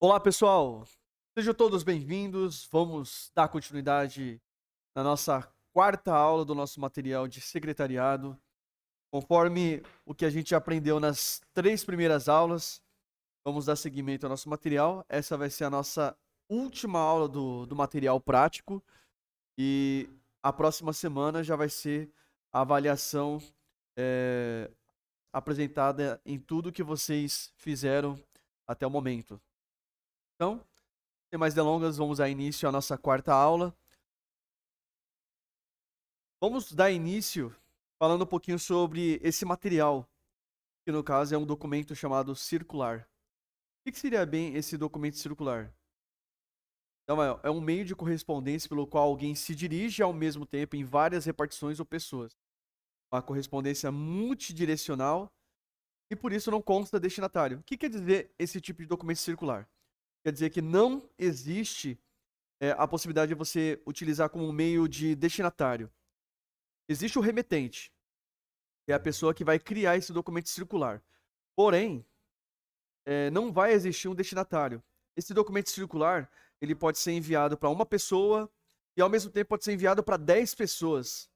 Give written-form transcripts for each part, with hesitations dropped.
Olá, pessoal! Sejam todos bem-vindos. Vamos dar continuidade na nossa quarta aula do nosso material de secretariado. Conforme o que a gente aprendeu nas três primeiras aulas, vamos dar seguimento ao nosso material. Essa vai ser a nossa última aula do material prático e a próxima semana já vai ser a avaliação eh, apresentada em tudo que vocês fizeram até o momento. Então, sem mais delongas, vamos dar início à nossa quarta aula. Vamos dar início falando um pouquinho sobre esse material, que no caso é um documento chamado circular. O que seria bem esse documento circular? Então, é um meio de correspondência pelo qual alguém se dirige ao mesmo tempo em várias repartições ou pessoas. Uma correspondência multidirecional e por isso não consta destinatário. O que quer dizer esse tipo de documento circular? Quer dizer que não existe a possibilidade de você utilizar como meio de destinatário. Existe o remetente, que é a pessoa que vai criar esse documento circular. Porém, não vai existir um destinatário. Esse documento circular, ele pode ser enviado para uma pessoa e ao mesmo tempo pode ser enviado para 10 pessoas.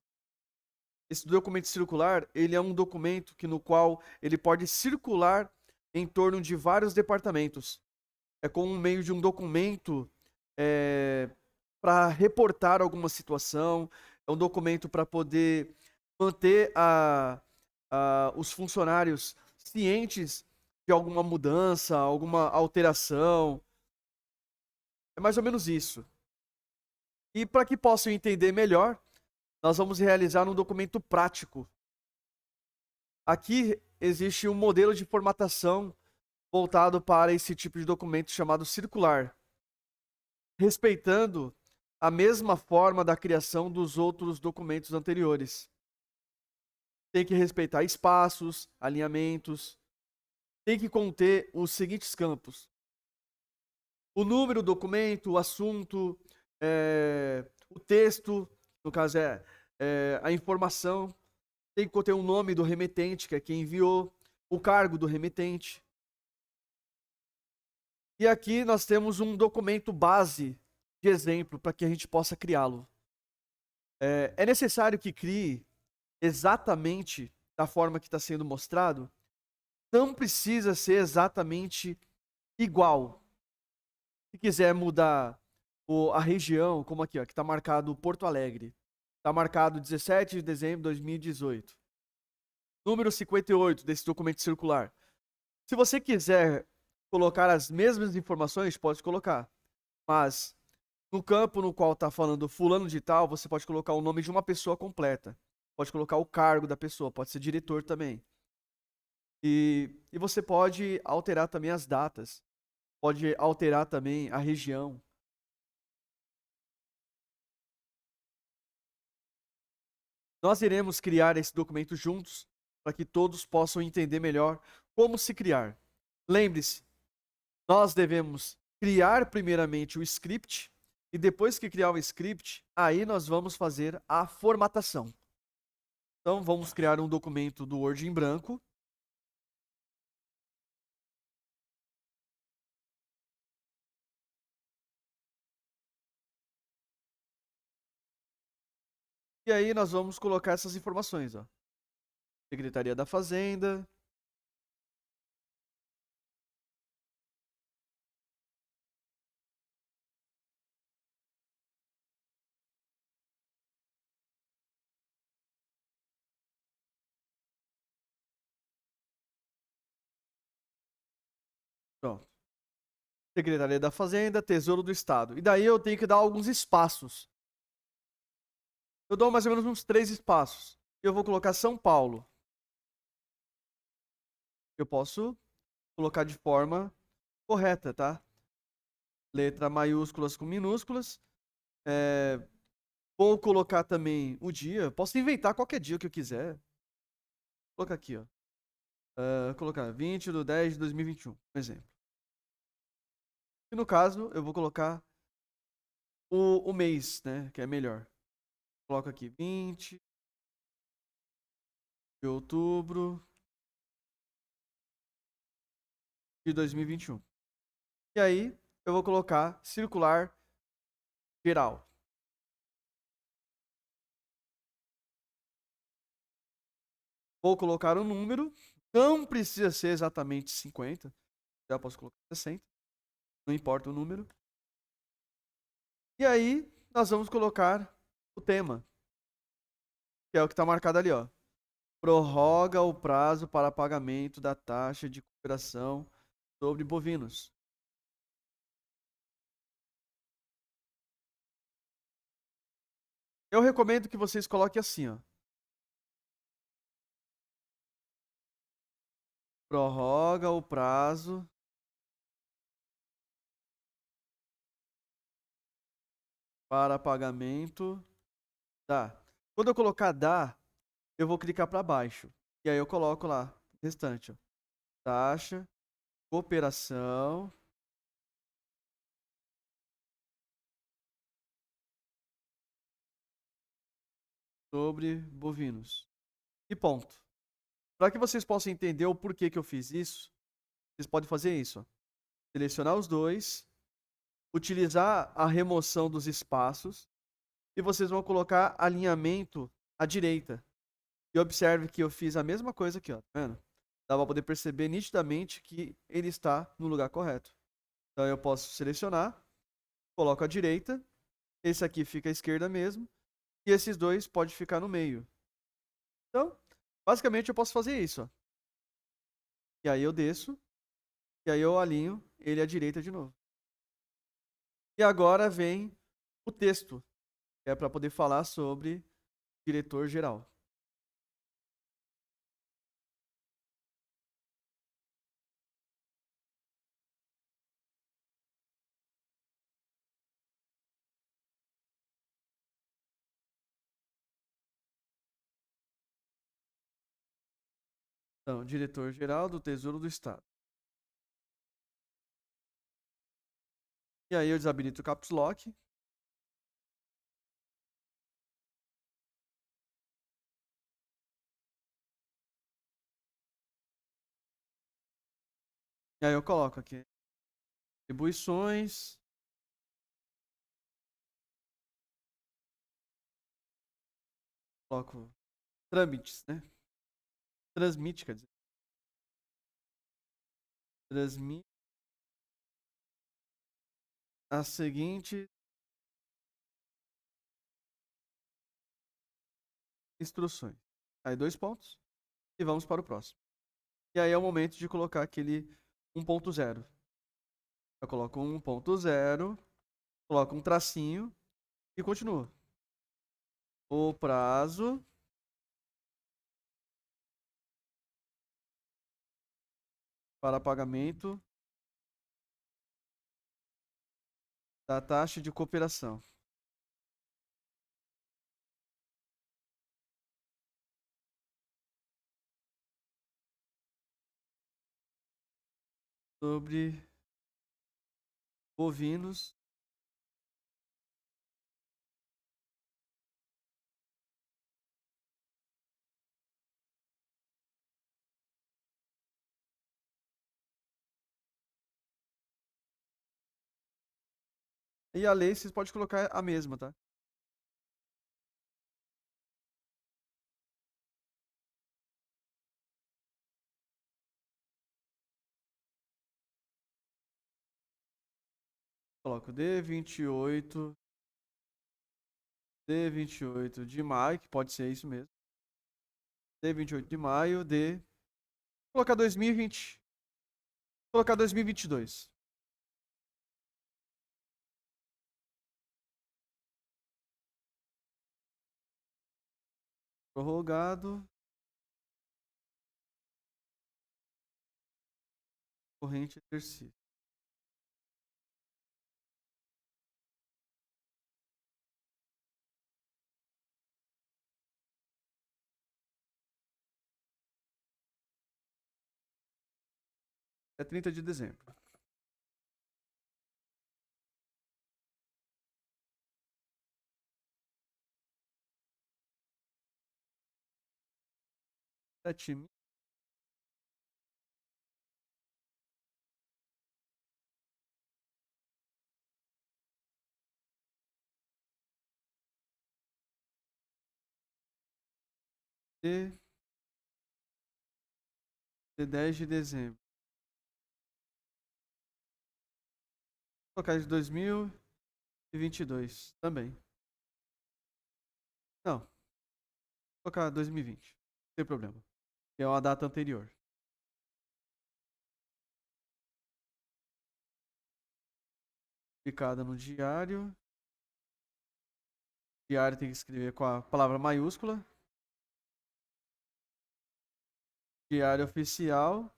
Esse documento circular, ele é um documento no qual ele pode circular em torno de vários departamentos. É como um meio de um documento para reportar alguma situação, é um documento para poder manter os funcionários cientes de alguma mudança, alguma alteração. É mais ou menos isso. E para que possam entender melhor, nós vamos realizar um documento prático. Aqui existe um modelo de formatação voltado para esse tipo de documento chamado circular, respeitando a mesma forma da criação dos outros documentos anteriores. Tem que respeitar espaços, alinhamentos, tem que conter os seguintes campos: o número do documento, o assunto, o texto, no caso a informação, tem que conter o nome do remetente, que é quem enviou, o cargo do remetente. E aqui nós temos um documento base de exemplo para que a gente possa criá-lo. É necessário que crie exatamente da forma que está sendo mostrado? Não precisa ser exatamente igual. Se quiser mudar a região, como aqui, ó, que está marcado Porto Alegre. Está marcado 17 de dezembro de 2018. Número 58 desse documento circular. Se você quiser colocar as mesmas informações, pode colocar. Mas no campo no qual está falando fulano de tal, você pode colocar o nome de uma pessoa completa. Pode colocar o cargo da pessoa, pode ser diretor também. E você pode alterar também as datas. Pode alterar também a região. Nós iremos criar esse documento juntos para que todos possam entender melhor como se criar. Lembre-se, nós devemos criar primeiramente o script e depois que criar o script, aí nós vamos fazer a formatação. Então vamos criar um documento do Word em branco. E aí nós vamos colocar essas informações, ó. Secretaria da Fazenda. Pronto. Secretaria da Fazenda, Tesouro do Estado. E daí eu tenho que dar alguns espaços. Eu dou mais ou menos uns 3 espaços. Eu vou colocar São Paulo. Eu posso colocar de forma correta, tá? Letra maiúsculas com minúsculas. Vou colocar também o dia. Posso inventar qualquer dia que eu quiser. Vou colocar aqui, ó. Colocar 20 de 10 de 2021, por exemplo. E no caso, eu vou colocar o mês, né? Que é melhor. Coloco aqui 20 de outubro de 2021. E aí eu vou colocar circular geral. Vou colocar um número, não precisa ser exatamente 50, já posso colocar 60, não importa o número. E aí nós vamos colocar o tema, que é o que está marcado ali, ó. Prorroga o prazo para pagamento da taxa de cooperação sobre bovinos. Eu recomendo que vocês coloquem assim, ó. Prorroga o prazo para pagamento da. Quando eu colocar da, eu vou clicar para baixo. E aí eu coloco lá o restante, ó. Taxa, cooperação sobre bovinos. E ponto. Para que vocês possam entender o porquê que eu fiz isso, vocês podem fazer isso, ó. Selecionar os dois, utilizar a remoção dos espaços e vocês vão colocar alinhamento à direita. E observe que eu fiz a mesma coisa aqui, ó, tá vendo? Dá para poder perceber nitidamente que ele está no lugar correto. Então eu posso selecionar, coloco à direita, esse aqui fica à esquerda mesmo, e esses dois podem ficar no meio. Então, basicamente eu posso fazer isso, ó. E aí eu desço, e aí eu alinho ele à direita de novo. E agora vem o texto, que é para poder falar sobre diretor geral. Então, diretor geral do Tesouro do Estado. E aí eu desabilito o Caps Lock. E aí eu coloco aqui atribuições, coloco trâmites, né? Transmite, quer dizer. Transmite a seguinte instruções. Aí dois pontos e vamos para o próximo. E aí é o momento de colocar aquele 1.0. Eu coloco 1.0, coloco um tracinho e continuo. O prazo para pagamento da taxa de cooperação sobre bovinos e a lei vocês podem colocar a mesma, tá? Coloco D28 de maio, que pode ser isso mesmo. D28 de maio de colocar 2020. Colocar 2022. Prorrogado. Corrente exercício. É 30 de dezembro. Sete de, de 10 de dezembro. Vou colocar de 2022 também. Não, vou colocar 2020. Não tem problema. Que é uma data anterior. Publicada no diário. Diário tem que escrever com a palavra maiúscula. Diário oficial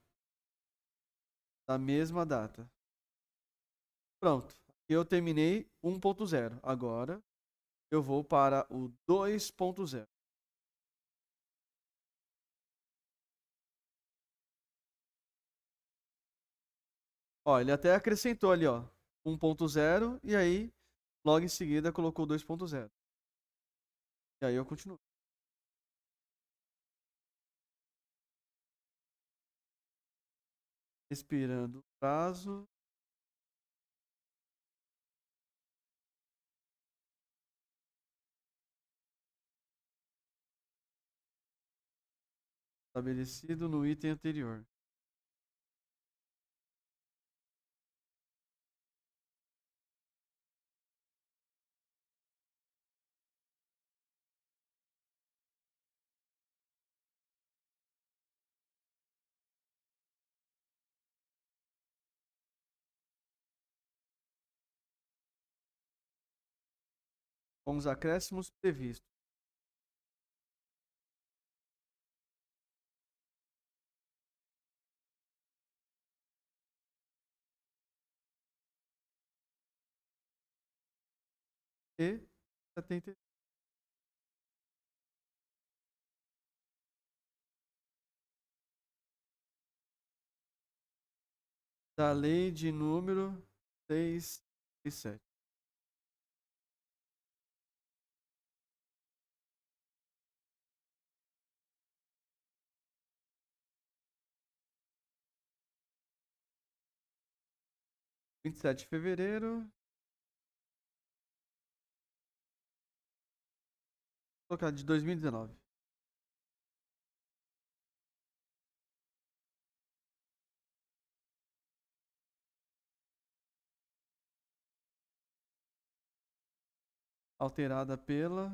da mesma data. Pronto. Eu terminei 1.0. Agora eu vou para o 2.0. Ó, ele até acrescentou ali, ó, 1.0 e aí logo em seguida colocou 2.0. E aí eu continuo. Expirando o prazo. Estabelecido no item anterior. Com os acréscimos previstos. E 70. Da lei de número 6 e 7. Vinte e sete de fevereiro. Vou colocar de 2019. Alterada pela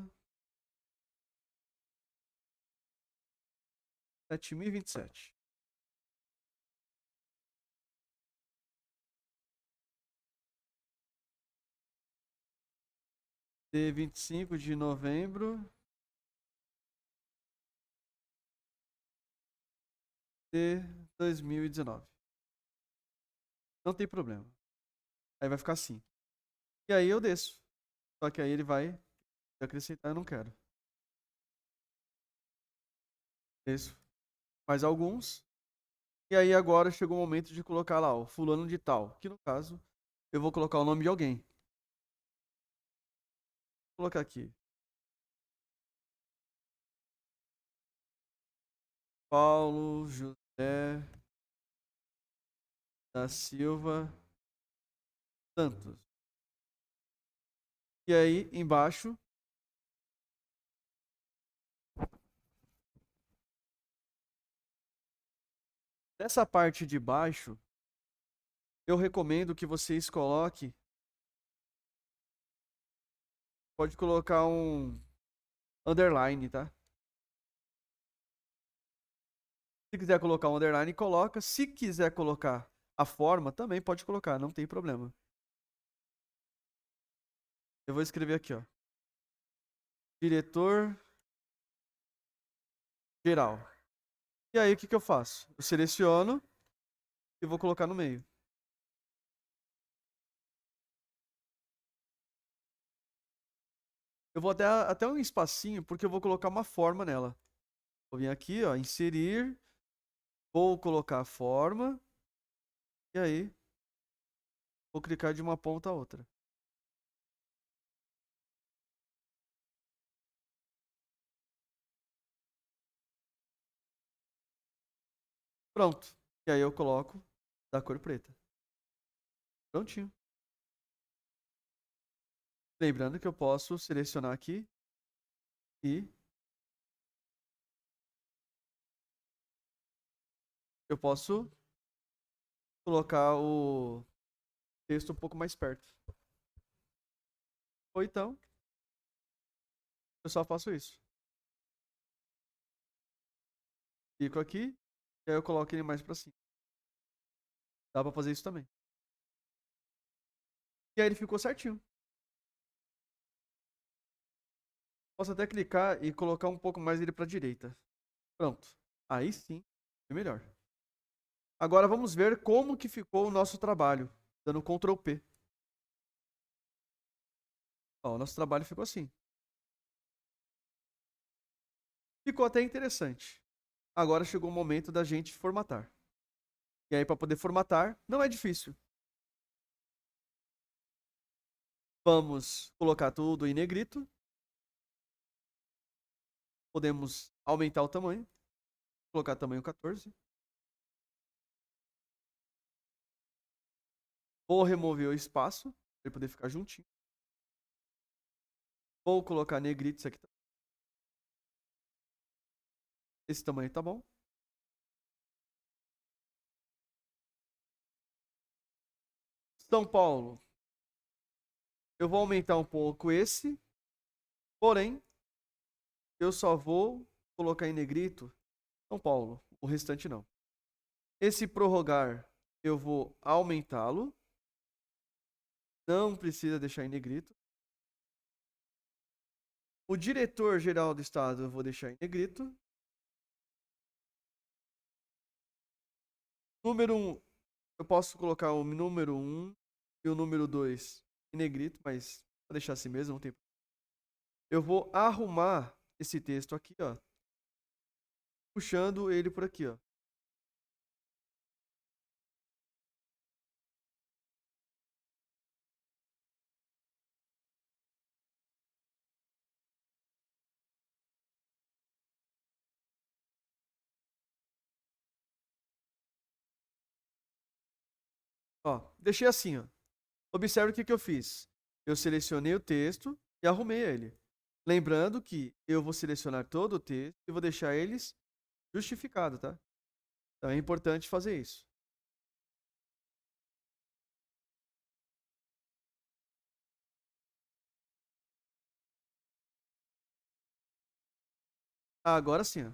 7.027. De 25 de novembro de 2019. Não tem problema. Aí vai ficar assim. E aí eu desço. Só que aí ele vai acrescentar, eu não quero. Desço. Mais alguns. E aí agora chegou o momento de colocar lá, ó, fulano de tal. Que no caso, eu vou colocar o nome de alguém. Vou colocar aqui. Paulo José da Silva Santos. E aí, embaixo, nessa parte de baixo, eu recomendo que vocês coloquem. Pode colocar um underline, tá? Se quiser colocar um underline, coloca. Se quiser colocar a forma, também pode colocar, não tem problema. Eu vou escrever aqui, ó. Diretor geral. E aí, o que que eu faço? Eu seleciono e vou colocar no meio. Eu vou até um espacinho, porque eu vou colocar uma forma nela. Vou vir aqui, ó, inserir. Vou colocar a forma. E aí, vou clicar de uma ponta a outra. Pronto. E aí eu coloco da cor preta. Prontinho. Lembrando que eu posso selecionar aqui e eu posso colocar o texto um pouco mais perto. Ou então, eu só faço isso. Clico aqui, e aí eu coloco ele mais pra cima. Dá pra fazer isso também. E aí ele ficou certinho. Posso até clicar e colocar um pouco mais ele pra direita. Pronto. Aí sim, é melhor. Agora vamos ver como que ficou o nosso trabalho, dando Ctrl P. Ó, o nosso trabalho ficou assim. Ficou até interessante. Agora chegou o momento da gente formatar. E aí, para poder formatar, não é difícil. Vamos colocar tudo em negrito. Podemos aumentar o tamanho. Colocar tamanho 14. Vou remover o espaço, para ele poder ficar juntinho. Vou colocar negrito, isso aqui. Esse tamanho tá bom. São Paulo. Eu vou aumentar um pouco esse. Porém, eu só vou colocar em negrito São Paulo. O restante não. Esse prorrogar, eu vou aumentá-lo. Não precisa deixar em negrito. O diretor-geral do Estado eu vou deixar em negrito. Número 1, eu posso colocar o número 1 e o número 2 em negrito, mas vou deixar assim mesmo, não tem. Eu vou arrumar esse texto aqui, ó, puxando ele por aqui, ó. Ó, deixei assim, ó. Observe o que que eu fiz. Eu selecionei o texto e arrumei ele. Lembrando que eu vou selecionar todo o texto e vou deixar eles justificados, tá? Então é importante fazer isso. Ah, agora sim, ó.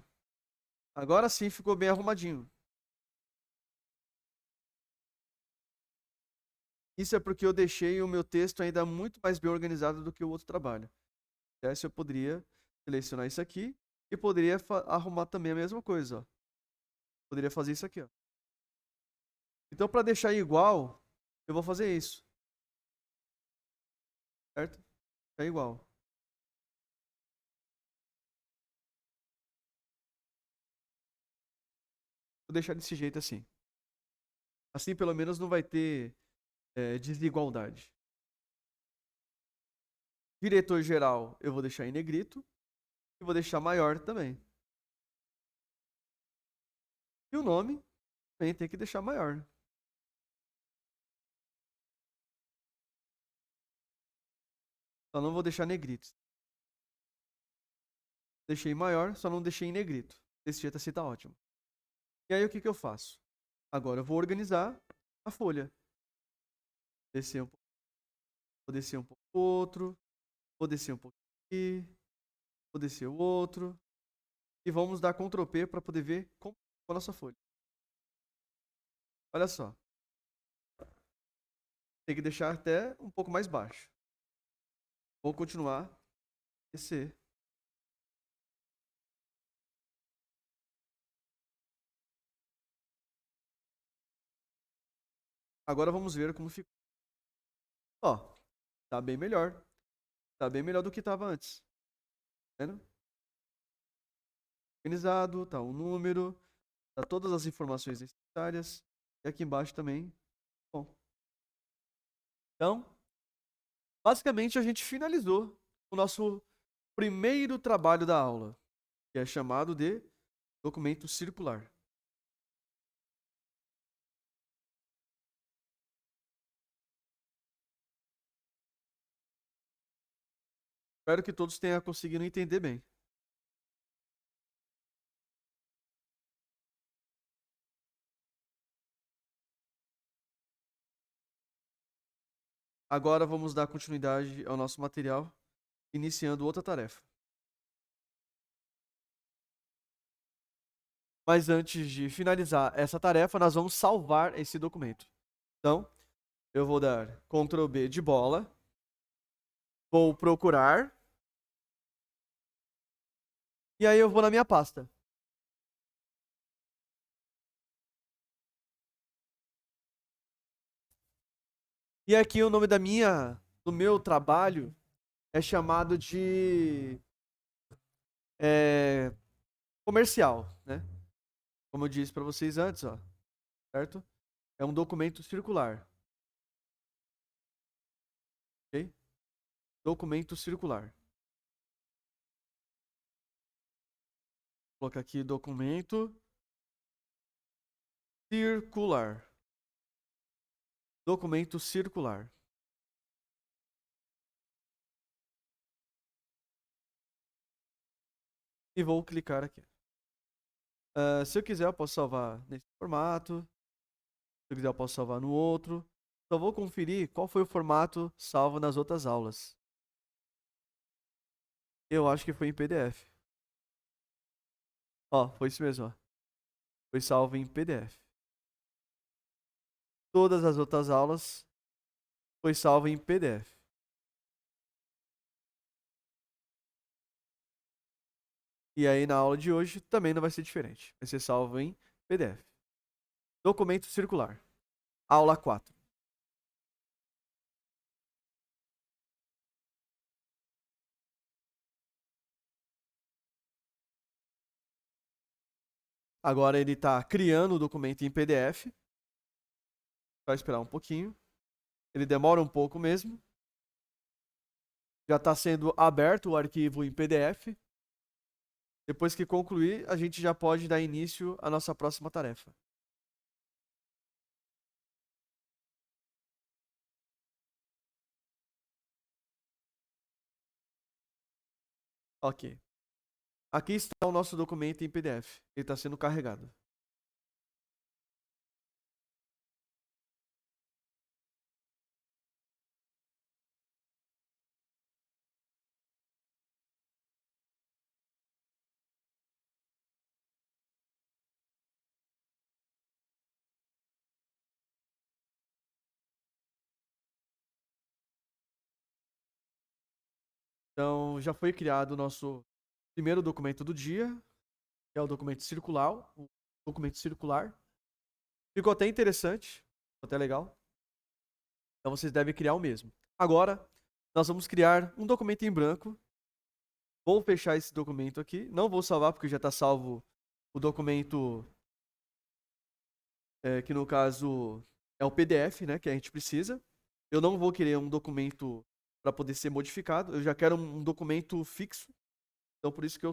Agora sim ficou bem arrumadinho. Isso é porque eu deixei o meu texto ainda muito mais bem organizado do que o outro trabalho. Se eu poderia selecionar isso aqui e poderia arrumar também a mesma coisa, ó. Poderia fazer isso aqui, ó. Então, para deixar igual, eu vou fazer isso, certo? É igual. Vou deixar desse jeito assim. Assim, pelo menos, não vai ter desigualdade. Diretor geral, eu vou deixar em negrito e vou deixar maior também. E o nome também tem que deixar maior. Só não vou deixar negrito. Deixei maior, só não deixei em negrito. Desse jeito assim tá ótimo. E aí o que que eu faço? Agora eu vou organizar a folha. Descer um pouco, vou descer um pouco outro, vou descer um pouco aqui, vou descer o outro. E vamos dar Ctrl P para poder ver como ficou a nossa folha. Olha só. Tem que deixar até um pouco mais baixo. Vou continuar descer. Agora vamos ver como ficou. Ó, tá bem melhor. Tá bem melhor do que estava antes. Tá vendo? Organizado, tá o número, tá todas as informações necessárias. E aqui embaixo também. Bom, então, basicamente a gente finalizou o nosso primeiro trabalho da aula, que é chamado de documento circular. Espero que todos tenham conseguido entender bem. agora vamos dar continuidade ao nosso material, iniciando outra tarefa. Mas antes de finalizar essa tarefa, nós vamos salvar esse documento. Então, eu vou dar Ctrl B de bola, vou procurar, e aí eu vou na minha pasta. E aqui o nome do meu trabalho é chamado de é, comercial, né? Como eu disse para vocês antes, ó, certo? É um documento circular, ok? Documento circular. Vou colocar aqui documento circular. Documento circular. E vou clicar aqui. Se eu quiser, eu posso salvar nesse formato. Se eu quiser, eu posso salvar no outro. Só vou conferir qual foi o formato salvo nas outras aulas. Eu acho que foi em PDF. Ó, foi isso mesmo, ó. Foi salvo em PDF. Todas as outras aulas foi salvo em PDF. E aí na aula de hoje também não vai ser diferente. Vai ser salvo em PDF. Documento circular. Aula 4. Agora ele está criando o documento em PDF. Vai esperar um pouquinho. Ele demora um pouco mesmo. Já está sendo aberto o arquivo em PDF. Depois que concluir, a gente já pode dar início à nossa próxima tarefa. Ok. Aqui está o nosso documento em PDF. Ele está sendo carregado. Então, já foi criado o nosso primeiro documento do dia, que é o documento circular. O documento circular. Ficou até interessante, ficou até legal. Então, vocês devem criar o mesmo. Agora, nós vamos criar um documento em branco. Vou fechar esse documento aqui. Não vou salvar, porque já está salvo o documento, que no caso é o PDF, né, que a gente precisa. Eu não vou querer um documento para poder ser modificado. Eu já quero um documento fixo. Então, por isso que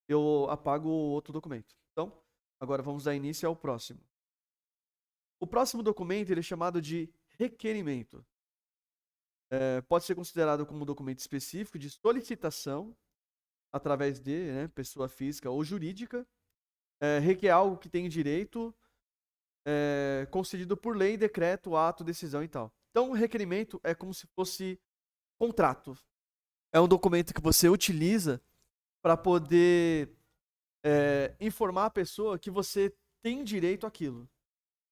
eu apago o outro documento. Então, agora vamos dar início ao próximo. O próximo documento ele é chamado de requerimento. Pode ser considerado como um documento específico de solicitação através de, né, pessoa física ou jurídica, requer algo que tem direito concedido por lei, decreto, ato, decisão e tal. Então, o requerimento é como se fosse contrato. É um documento que você utiliza para poder informar a pessoa que você tem direito àquilo.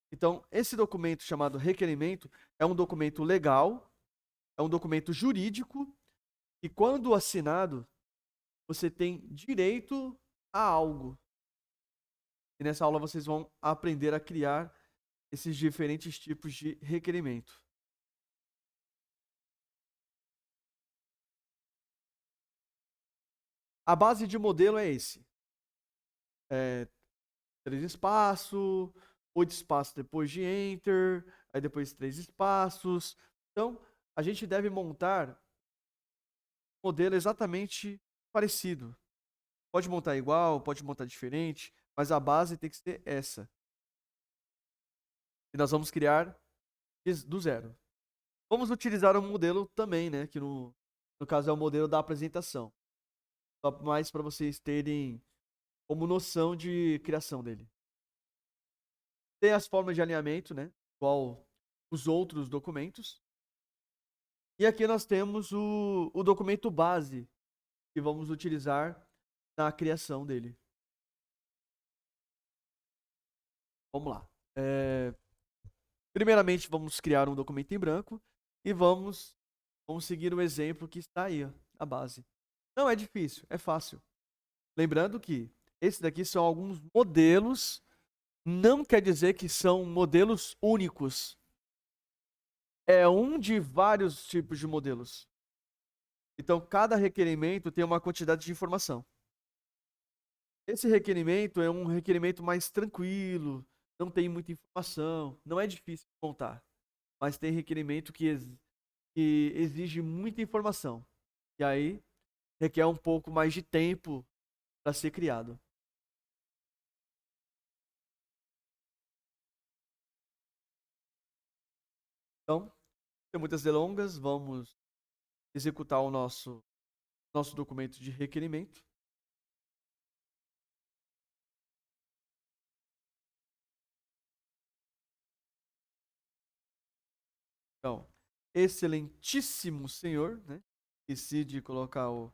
Então, esse documento chamado requerimento é um documento legal, é um documento jurídico, e quando assinado, você tem direito a algo. E nessa aula vocês vão aprender a criar esses diferentes tipos de requerimento. A base de modelo é esse. 3 espaços, 8 espaços depois de Enter, aí depois 3 espaços. Então, a gente deve montar um modelo exatamente parecido. Pode montar igual, pode montar diferente, mas a base tem que ser essa. E nós vamos criar do zero. Vamos utilizar um modelo também, né? Que no caso é o modelo da apresentação. Só mais para vocês terem como noção de criação dele. Tem as formas de alinhamento, né? Igual os outros documentos. E aqui nós temos o documento base que vamos utilizar na criação dele. Vamos lá. Primeiramente, vamos criar um documento em branco e vamos seguir o exemplo que está aí, ó, a base. Não é difícil, é fácil. Lembrando que esses daqui são alguns modelos, não quer dizer que são modelos únicos. É um de vários tipos de modelos. Então, cada requerimento tem uma quantidade de informação. Esse requerimento é um requerimento mais tranquilo, não tem muita informação, não é difícil de montar, mas tem requerimento que exige muita informação. E aí requer um pouco mais de tempo para ser criado. Então, sem muitas delongas, vamos executar o nosso documento de requerimento. Então, excelentíssimo senhor, né? Esqueci de colocar o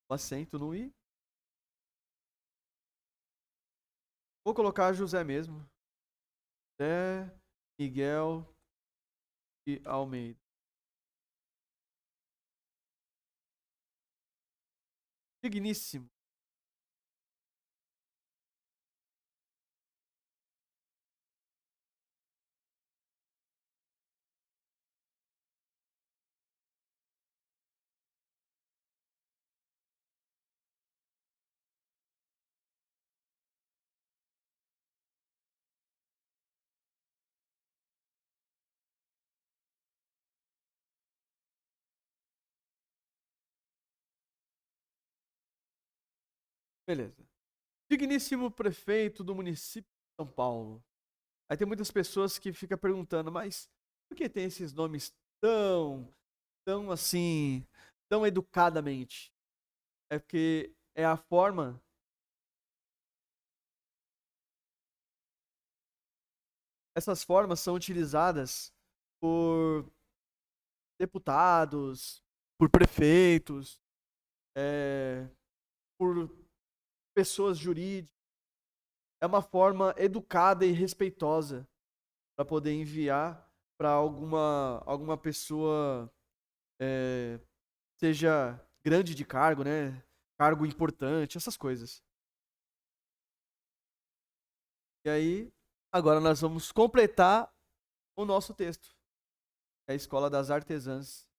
acento no i. Vou colocar José mesmo. José Miguel de Almeida. Digníssimo. Beleza. Digníssimo prefeito do município de São Paulo. Aí tem muitas pessoas que ficam perguntando, mas por que tem esses nomes tão assim, tão educadamente? É porque é a forma, essas formas são utilizadas por deputados, por prefeitos, é, por pessoas jurídicas. É uma forma educada e respeitosa para poder enviar para alguma pessoa, é, seja grande de cargo, né? Cargo importante, essas coisas. E aí, agora nós vamos completar o nosso texto. É a Escola das Artesãs.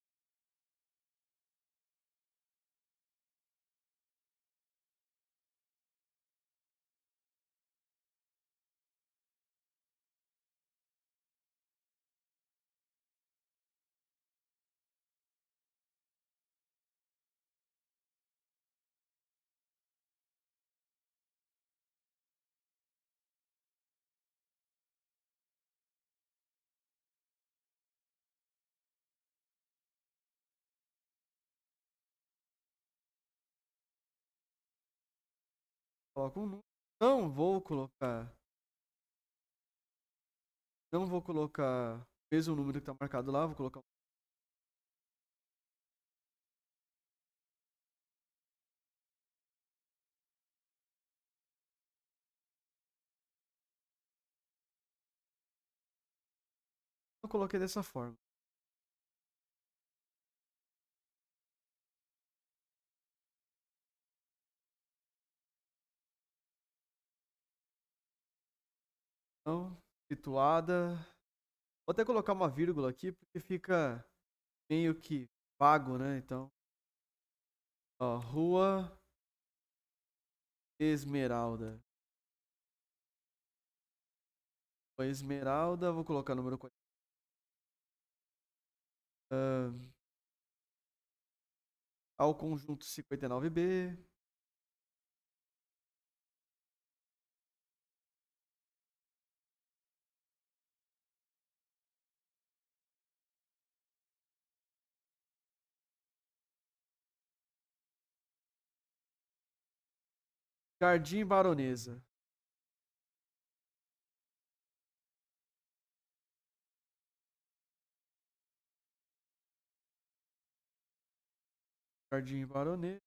Coloca um número. Não vou colocar. Não vou colocar o mesmo número que está marcado lá. Vou colocar. Eu coloquei dessa forma. Então, situada. Vou até colocar uma vírgula aqui porque fica meio que vago, né? Então, ó, Rua Esmeralda. Rua Esmeralda, vou colocar número 40. Ao conjunto 59B. Jardim Baronesa. Jardim Baronês.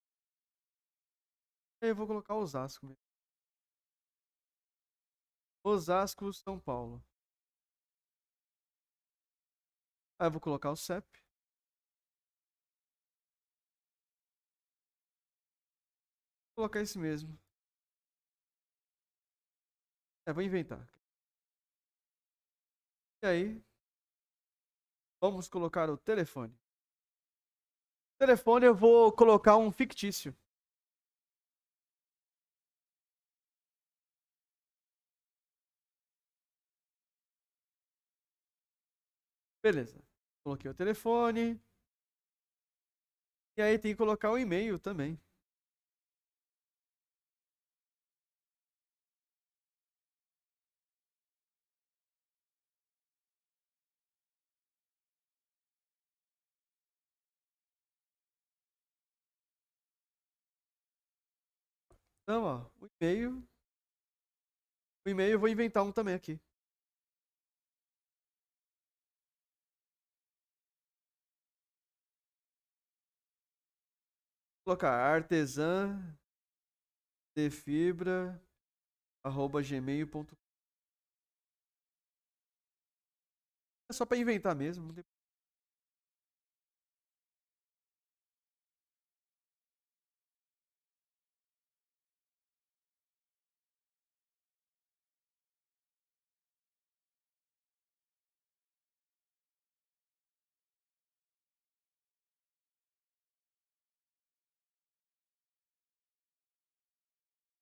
Aí eu vou colocar Osasco mesmo. Osasco, São Paulo. Aí eu vou colocar o CEP. Vou colocar esse mesmo. Vou inventar. E aí, vamos colocar o telefone. Telefone eu vou colocar um fictício. Beleza. Coloquei o telefone. E aí tem que colocar o e-mail também. Então, ó, o e-mail. O e-mail eu vou inventar um também aqui. Vou colocar artesã de fibra @gmail.com. É só pra inventar mesmo.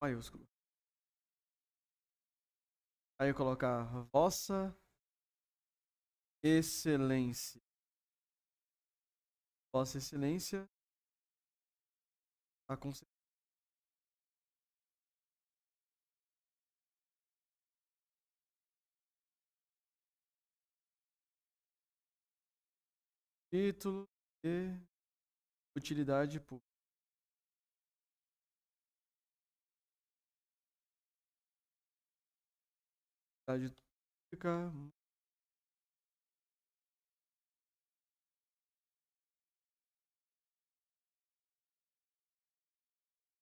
Maiúsculo. Aí eu colocar Vossa Excelência. Vossa Excelência. A título e utilidade pública. Utilidade pública.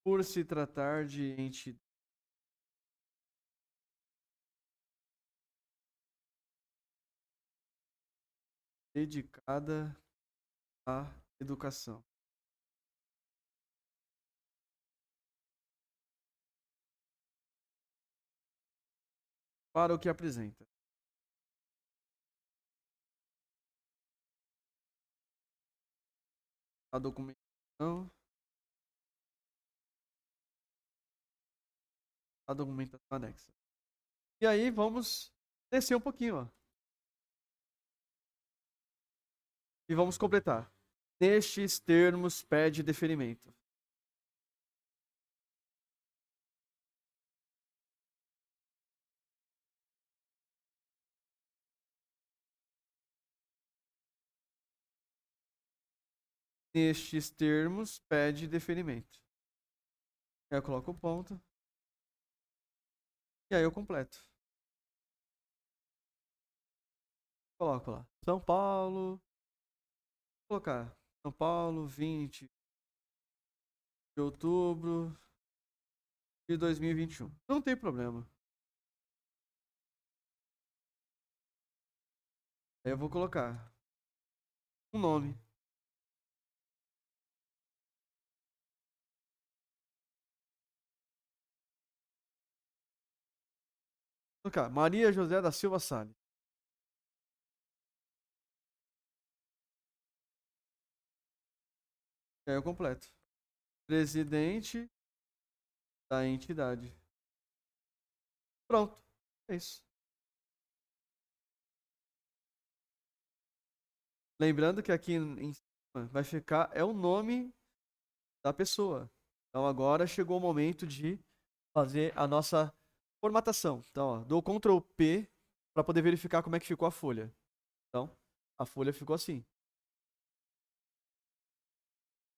Por se tratar de entidade dedicada à educação. Para o que apresenta. A documentação. A documentação anexa. E aí vamos descer um pouquinho, ó. E vamos completar. Nestes termos pede deferimento. Nestes termos pede deferimento. Aí eu coloco o ponto. E aí eu completo. Coloco lá. São Paulo. Vou colocar. São Paulo, 20 de outubro de 2021. Não tem problema. Aí eu vou colocar um nome. Vou colocar Maria José da Silva Salles. E aí eu completo. Presidente da entidade. Pronto. É isso. Lembrando que aqui em cima vai ficar é o nome da pessoa. Então agora chegou o momento de fazer a nossa formatação. Então, ó, dou Ctrl P para poder verificar como é que ficou a folha. Então, a folha ficou assim.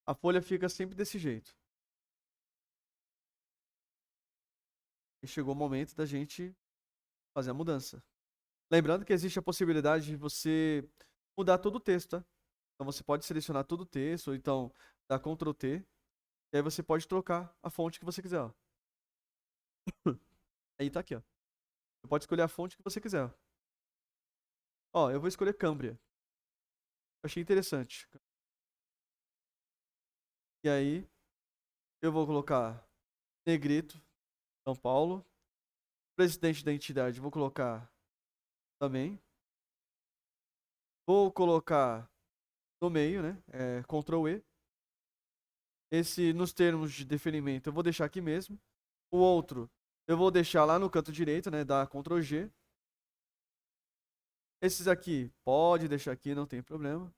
A folha fica sempre desse jeito. E chegou o momento da gente fazer a mudança. Lembrando que existe a possibilidade de você mudar todo o texto, tá? Então você pode selecionar todo o texto, ou então dá Ctrl T, e aí você pode trocar a fonte que você quiser, ó. Aí tá aqui, ó. Você pode escolher a fonte que você quiser, ó. Ó, eu vou escolher Cambria. Achei interessante. E aí, eu vou colocar Negrito, São Paulo. Presidente da entidade, vou colocar também. Vou colocar no meio, né? Ctrl E. Esse, nos termos de definimento, eu vou deixar aqui mesmo. O outro, eu vou deixar lá no canto direito, né? Dar Ctrl G. Esses aqui, pode deixar aqui, não tem problema.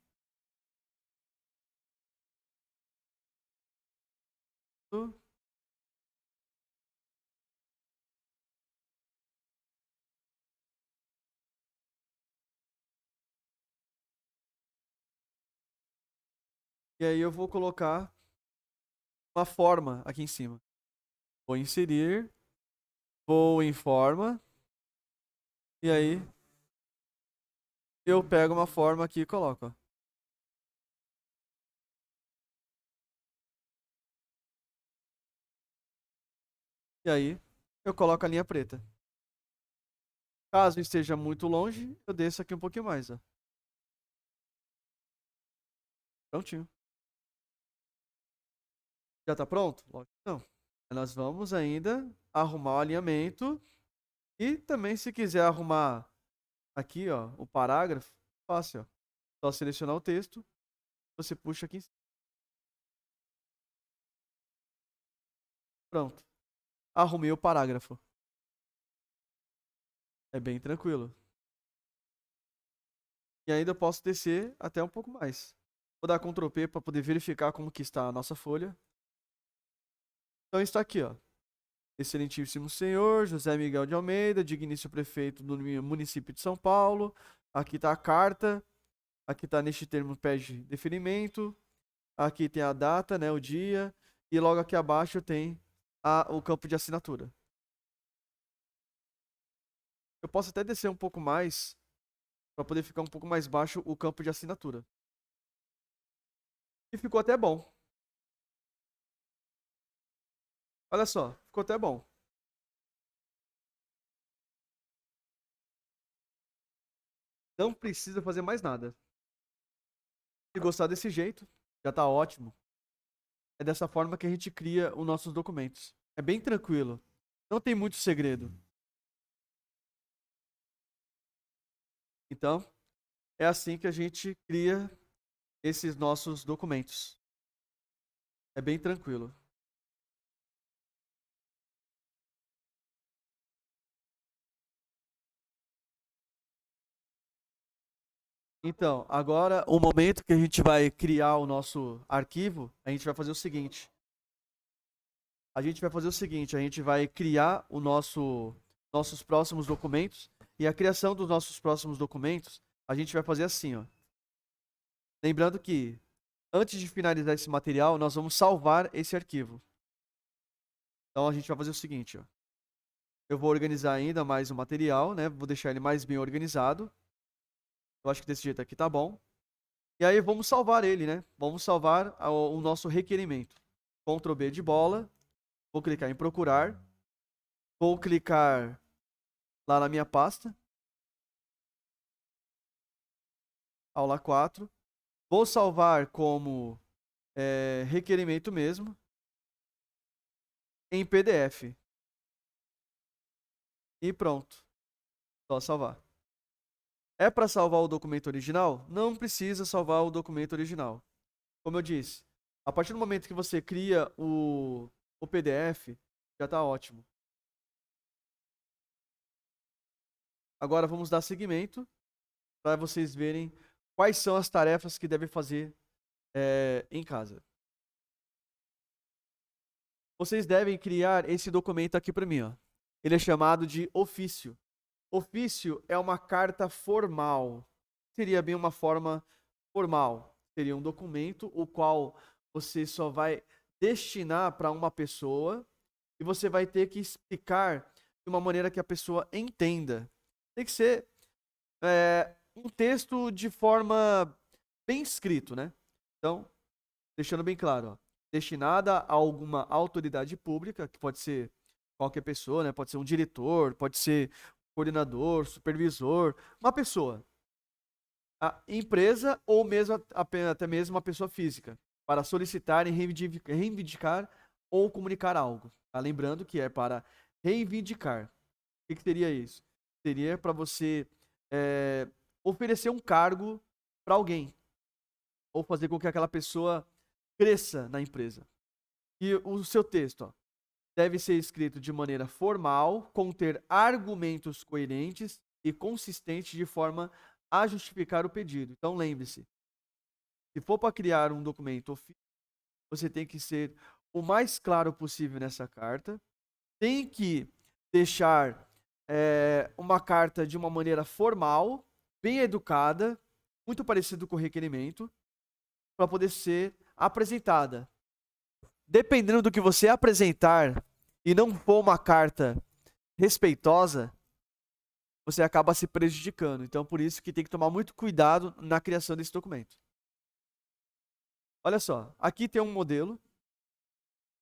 E aí eu vou colocar uma forma aqui em cima. Vou inserir, vou em forma. E aí eu pego uma forma aqui e coloco, ó. E aí eu coloco a linha preta. Caso esteja muito longe, eu desço aqui um pouquinho mais, ó. Prontinho. Já tá pronto? Lógico que não. Nós vamos ainda arrumar o alinhamento. E também, se quiser arrumar aqui, ó, o parágrafo, fácil, ó. Só selecionar o texto, você puxa aqui em cima. Pronto. Arrumei o parágrafo. É bem tranquilo. E ainda eu posso descer até um pouco mais. Vou dar Ctrl P para poder verificar como que está a nossa folha. Então está aqui, ó. Excelentíssimo senhor José Miguel de Almeida, digníssimo prefeito do município de São Paulo. Aqui está a carta. Aqui está neste termo pede deferimento. Aqui tem a data, né, o dia. E logo aqui abaixo tem o campo de assinatura. Eu posso até descer um pouco mais para poder ficar um pouco mais baixo o campo de assinatura. E ficou até bom. Olha só, ficou até bom. Não precisa fazer mais nada. Se gostar desse jeito, já tá ótimo. É dessa forma que a gente cria os nossos documentos. É bem tranquilo. Não tem muito segredo. Então, é assim que a gente cria esses nossos documentos. É bem tranquilo. Então, agora o momento que a gente vai criar o nosso arquivo, a gente vai fazer o seguinte. A gente vai criar nossos próximos documentos e a criação dos nossos próximos documentos, a gente vai fazer assim, ó. Lembrando que antes de finalizar esse material, nós vamos salvar esse arquivo. Então a gente vai fazer o seguinte, ó. Eu vou organizar ainda mais o material, né? Vou deixar ele mais bem organizado. Eu acho que desse jeito aqui tá bom. E aí vamos salvar ele, né? Vamos salvar o nosso requerimento. Ctrl B de bola. Vou clicar em procurar. Vou clicar lá na minha pasta. Aula 4. Vou salvar como requerimento mesmo. Em PDF. E pronto. Só salvar. É para salvar o documento original? Não precisa salvar o documento original. Como eu disse, a partir do momento que você cria o PDF, já está ótimo. Agora vamos dar seguimento para vocês verem quais são as tarefas que devem fazer em casa. Vocês devem criar esse documento aqui para mim, ó. Ele é chamado de ofício. Ofício é uma carta formal. Seria bem uma forma formal. Seria um documento o qual você só vai destinar para uma pessoa e você vai ter que explicar de uma maneira que a pessoa entenda. Tem que ser um texto de forma bem escrito, né? Então, deixando bem claro, ó, destinada a alguma autoridade pública, que pode ser qualquer pessoa, né? Pode ser um diretor, pode ser coordenador, supervisor, uma pessoa, a empresa ou mesmo até mesmo uma pessoa física, para solicitar e reivindicar ou comunicar algo. Tá? Lembrando que é para reivindicar. O que seria isso? Seria para você oferecer um cargo para alguém ou fazer com que aquela pessoa cresça na empresa. E o seu texto, ó, deve ser escrito de maneira formal, conter argumentos coerentes e consistentes de forma a justificar o pedido. Então lembre-se, se for para criar um documento ofício, você tem que ser o mais claro possível nessa carta, tem que deixar uma carta de uma maneira formal, bem educada, muito parecido com o requerimento, para poder ser apresentada. Dependendo do que você apresentar e não for uma carta respeitosa, você acaba se prejudicando. Então, por isso que tem que tomar muito cuidado na criação desse documento. Olha só, aqui tem um modelo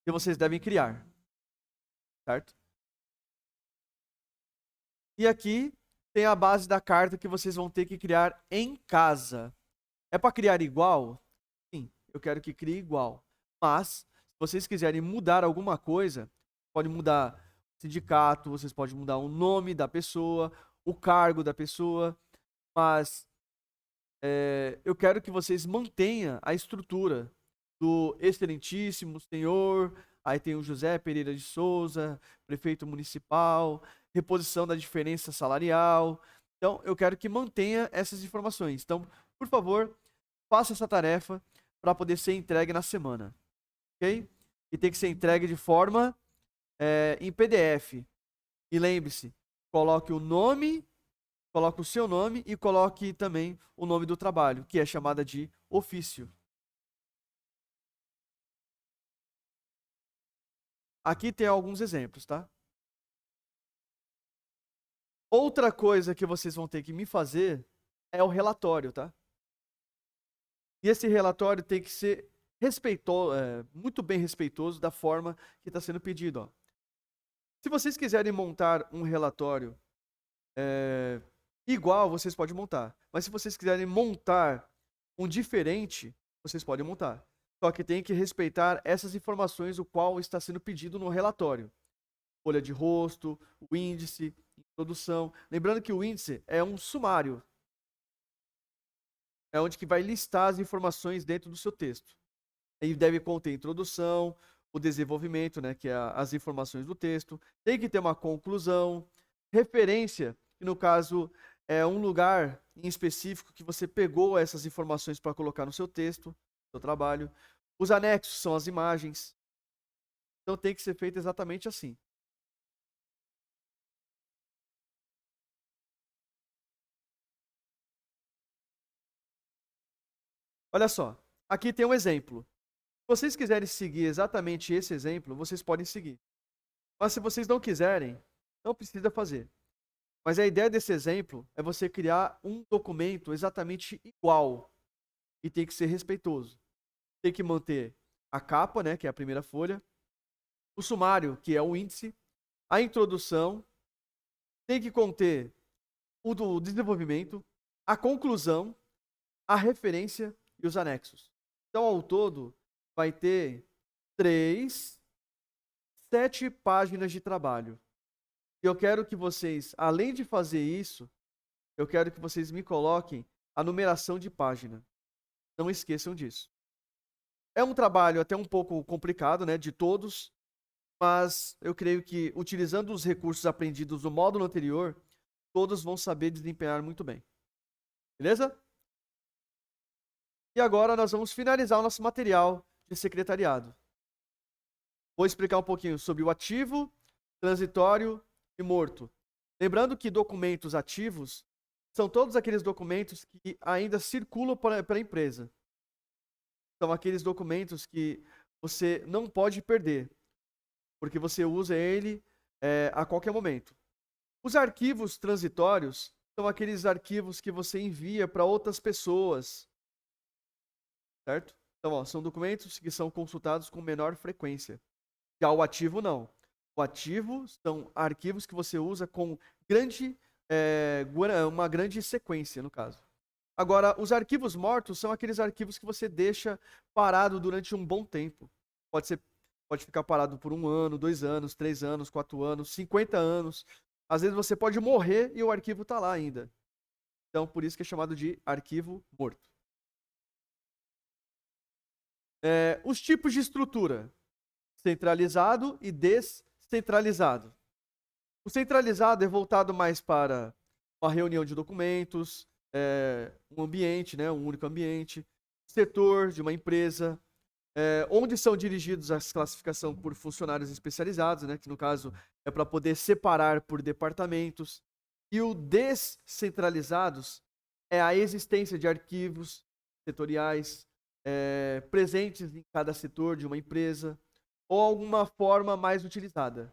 que vocês devem criar, certo? E aqui tem a base da carta que vocês vão ter que criar em casa. É para criar igual? Sim, eu quero que crie igual. Mas, se vocês quiserem mudar alguma coisa, pode mudar o sindicato, vocês podem mudar o nome da pessoa, o cargo da pessoa, mas eu quero que vocês mantenham a estrutura do excelentíssimo senhor, aí tem o José Pereira de Souza, prefeito municipal, reposição da diferença salarial. Então, eu quero que mantenha essas informações. Então, por favor, faça essa tarefa para poder ser entregue na semana, ok? E tem que ser entregue de forma em PDF. E lembre-se, coloque o nome, coloque o seu nome e coloque também o nome do trabalho, que é chamada de ofício. Aqui tem alguns exemplos, tá? Outra coisa que vocês vão ter que me fazer é o relatório, tá? E esse relatório tem que ser muito bem respeitoso da forma que está sendo pedido, ó. Se vocês quiserem montar um relatório igual, vocês podem montar. Mas se vocês quiserem montar um diferente, vocês podem montar. Só que tem que respeitar essas informações, o qual está sendo pedido no relatório. Folha de rosto, o índice, introdução. Lembrando que o índice é um sumário. É onde que vai listar as informações dentro do seu texto. E deve conter introdução, o desenvolvimento, né, que é as informações do texto. Tem que ter uma conclusão, referência, que no caso é um lugar em específico que você pegou essas informações para colocar no seu texto, no seu trabalho. Os anexos são as imagens. Então tem que ser feito exatamente assim. Olha só, aqui tem um exemplo. Se vocês quiserem seguir exatamente esse exemplo, vocês podem seguir. Mas se vocês não quiserem, não precisa fazer. Mas a ideia desse exemplo é você criar um documento exatamente igual e tem que ser respeitoso. Tem que manter a capa, né, que é a primeira folha, o sumário, que é o índice, a introdução, tem que conter o do desenvolvimento, a conclusão, a referência e os anexos. Então, ao todo, vai ter 7 páginas de trabalho. E eu quero que vocês, além de fazer isso, eu quero que vocês me coloquem a numeração de página. Não esqueçam disso. É um trabalho até um pouco complicado, né, de todos, mas eu creio que utilizando os recursos aprendidos no módulo anterior, todos vão saber desempenhar muito bem. Beleza? E agora nós vamos finalizar o nosso material de secretariado. Vou explicar um pouquinho sobre o ativo, transitório e morto. Lembrando que documentos ativos são todos aqueles documentos que ainda circulam para a empresa. São aqueles documentos que você não pode perder, porque você usa ele a qualquer momento. Os arquivos transitórios são aqueles arquivos que você envia para outras pessoas, certo? Então, ó, são documentos que são consultados com menor frequência. Já o ativo, não. O ativo são arquivos que você usa com uma grande sequência, no caso. Agora, os arquivos mortos são aqueles arquivos que você deixa parado durante um bom tempo. Pode ficar parado por 1 ano, 2 anos, 3 anos, 4 anos, 50 anos. Às vezes você pode morrer e o arquivo está lá ainda. Então, por isso que é chamado de arquivo morto. Os tipos de estrutura: centralizado e descentralizado. O centralizado é voltado mais para uma reunião de documentos, um ambiente, né, um único ambiente, setor de uma empresa, onde são dirigidos a classificação por funcionários especializados, né, que no caso é para poder separar por departamentos. E o descentralizados é a existência de arquivos setoriais presentes em cada setor de uma empresa ou alguma forma mais utilizada.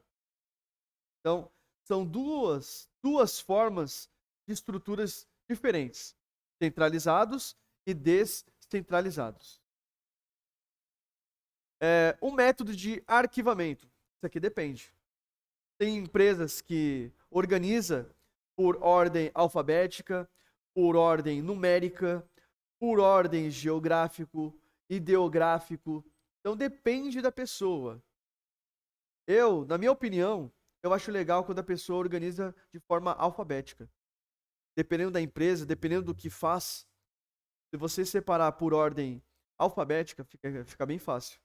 Então, são duas formas de estruturas diferentes: centralizados e descentralizados. O método de arquivamento. Isso aqui depende. Tem empresas que organiza por ordem alfabética, por ordem numérica, por ordem geográfico, ideográfico. Então depende da pessoa. Na minha opinião, eu acho legal quando a pessoa organiza de forma alfabética. Dependendo da empresa, dependendo do que faz, se você separar por ordem alfabética, fica bem fácil.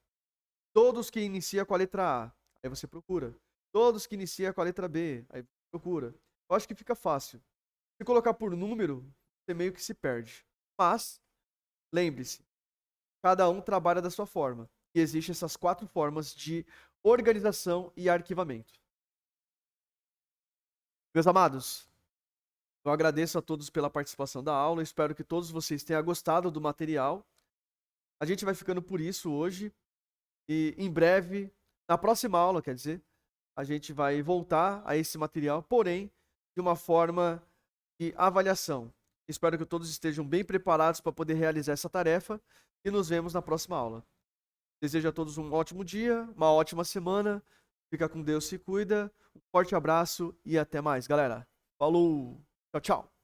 Todos que iniciam com a letra A, aí você procura. Todos que iniciam com a letra B, aí você procura. Eu acho que fica fácil. Se colocar por número, você meio que se perde. Mas, lembre-se, cada um trabalha da sua forma. E existem essas 4 formas de organização e arquivamento. Meus amados, eu agradeço a todos pela participação da aula. Espero que todos vocês tenham gostado do material. A gente vai ficando por isso hoje. E em breve, na próxima aula, quer dizer, a gente vai voltar a esse material, porém, de uma forma de avaliação. Espero que todos estejam bem preparados para poder realizar essa tarefa e nos vemos na próxima aula. Desejo a todos um ótimo dia, uma ótima semana. Fica com Deus, se cuida. Um forte abraço e até mais, galera. Falou! Tchau, tchau!